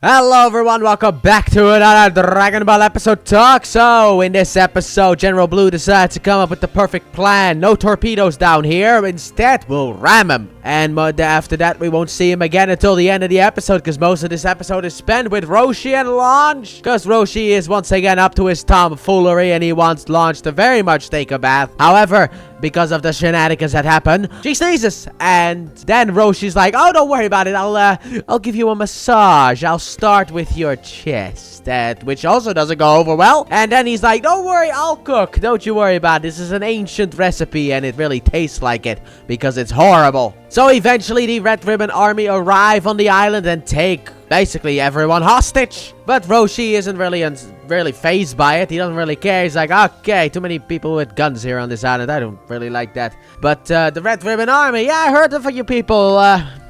Hello everyone, welcome back to another Dragon Ball episode talk. So, in this episode, General Blue decides to come up with the perfect plan. No torpedoes down here, instead we'll ram him. And after that, we won't see him again until the end of the episode, because most of this episode is spent with Roshi and Launch. Because Roshi is once again up to his tomfoolery, and he wants Launch to very much take a bath. However, because of the shenanigans that happen, she sneezes, and then Roshi's like, "Oh, don't worry about it. I'll give you a massage. I'll start with your chest," which also doesn't go over well. And then he's like, "Don't worry, I'll cook. Don't you worry about it. This is an ancient recipe, and it really tastes like it because it's horrible." So eventually, the Red Ribbon Army arrive on the island and take basically everyone hostage. But Roshi isn't really fazed by it. He doesn't really care. He's like, okay, too many people with guns here on this island. I don't really like that. But the Red Ribbon Army, yeah, I heard of you people.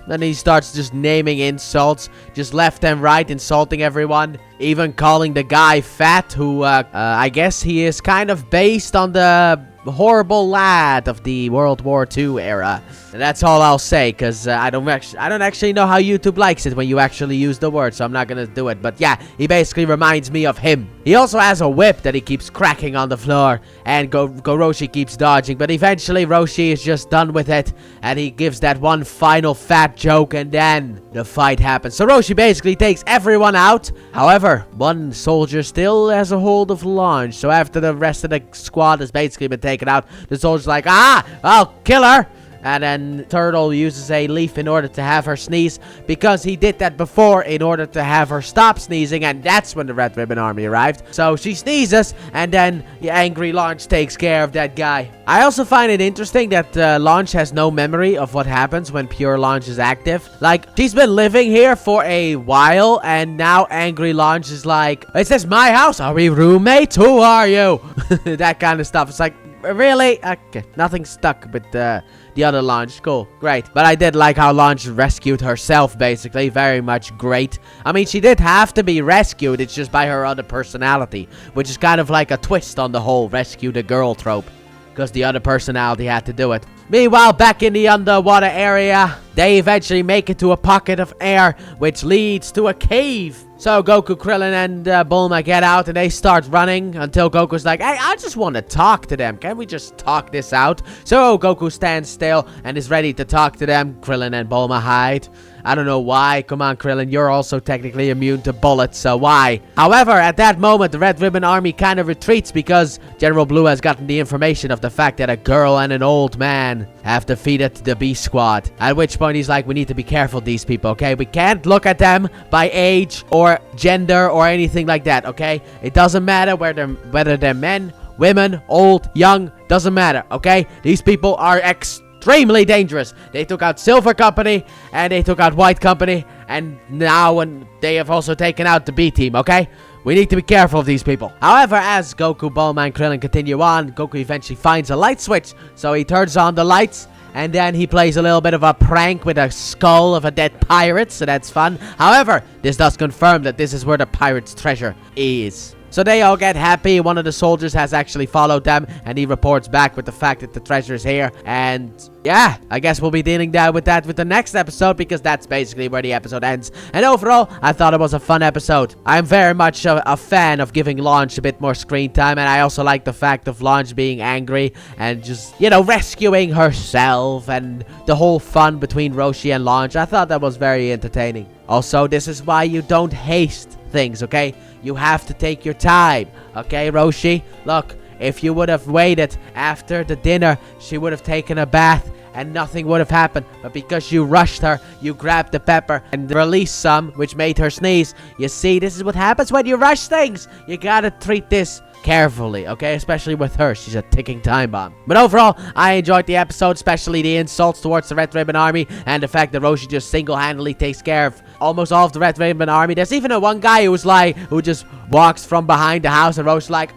Then he starts just naming insults, just left and right, insulting everyone. Even calling the guy fat, who I guess he is kind of based on the horrible lad of the World War II era. And that's all I'll say, because I don't actually know how YouTube likes it when you actually use the word, so I'm not gonna do it. But yeah, he basically reminds me of him. He also has a whip that he keeps cracking on the floor, and Roshi keeps dodging, but eventually Roshi is just done with it, and he gives that one final fat joke, and then the fight happens. So Roshi basically takes everyone out. However, one soldier still has a hold of Launch, so after the rest of the squad has basically been taken out, the soldier's like, I'll kill her. And then Turtle uses a leaf in order to have her sneeze, because he did that before in order to have her stop sneezing, and that's when the Red Ribbon Army arrived. So she sneezes, and then the angry Launch takes care of that guy. I also find it interesting that Launch has no memory of what happens when pure Launch is active. Like, she's been living here for a while, and now angry Launch is like, "Is this my house? Are we roommates? Who are you?" That kind of stuff. It's like, really? Okay, nothing stuck with the other Launch. Cool, great. But I did like how Launch rescued herself, basically. Very much great. I mean, she did have to be rescued. It's just by her other personality, which is kind of like a twist on the whole rescue the girl trope, because the other personality had to do it. Meanwhile, back in the underwater area, they eventually make it to a pocket of air, which leads to a cave. So Goku, Krillin, and Bulma get out, and they start running until Goku's like, "Hey, I just want to talk to them. Can we just talk this out?" So Goku stands still and is ready to talk to them. Krillin and Bulma hide. I don't know why. Come on, Krillin. You're also technically immune to bullets, so why? However, at that moment, the Red Ribbon Army kind of retreats because General Blue has gotten the information of the fact that a girl and an old man have defeated the B Squad. At which point he's like, we need to be careful of these people, okay? We can't look at them by age or gender or anything like that, okay? It doesn't matter whether they're men, women, old, young, doesn't matter, okay? These people are extremely dangerous. They took out Silver Company, and they took out White Company, and now they have also taken out the B team, okay? We need to be careful of these people. However, as Goku, Bulma, and Krillin continue on, Goku eventually finds a light switch, so he turns on the lights, and then he plays a little bit of a prank with a skull of a dead pirate, so that's fun. However, this does confirm that this is where the pirate's treasure is. So they all get happy. One of the soldiers has actually followed them, and he reports back with the fact that the treasure is here. And yeah, I guess we'll be dealing with that with the next episode, because that's basically where the episode ends. And overall, I thought it was a fun episode. I'm very much a fan of giving Launch a bit more screen time, and I also like the fact of Launch being angry and just, you know, rescuing herself, and the whole fun between Roshi and Launch. I thought that was very entertaining. Also, this is why you don't haste things, okay? You have to take your time, okay, Roshi? Look, if you would have waited after the dinner, she would have taken a bath and nothing would have happened. But because you rushed her, you grabbed the pepper and released some, which made her sneeze. You see, this is what happens when you rush things. You gotta treat this carefully, okay? Especially with her. She's a ticking time bomb. But overall, I enjoyed the episode, especially the insults towards the Red Ribbon Army, and the fact that Roshi just single-handedly takes care of almost all of the Red Ribbon Army. There's even one guy who just walks from behind the house, and Roshi's like,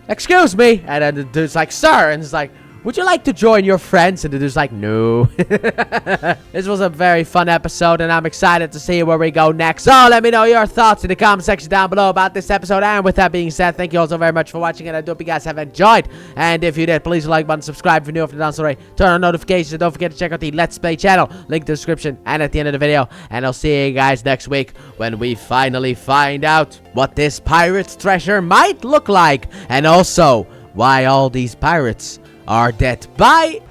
excuse me. And then the dude's like, "Sir," and it's like, Would you like to join your friends? And the dude's like, no. This was a very fun episode, and I'm excited to see where we go next. So let me know your thoughts in the comment section down below about this episode. And with that being said, thank you all so very much for watching, and I do hope you guys have enjoyed. And if you did, please like button, subscribe if you're new, if you're not already, turn on notifications, and don't forget to check out the Let's Play channel, link in the description and at the end of the video. And I'll see you guys next week when we finally find out what this pirate's treasure might look like, and also why all these pirates are dead. Bye!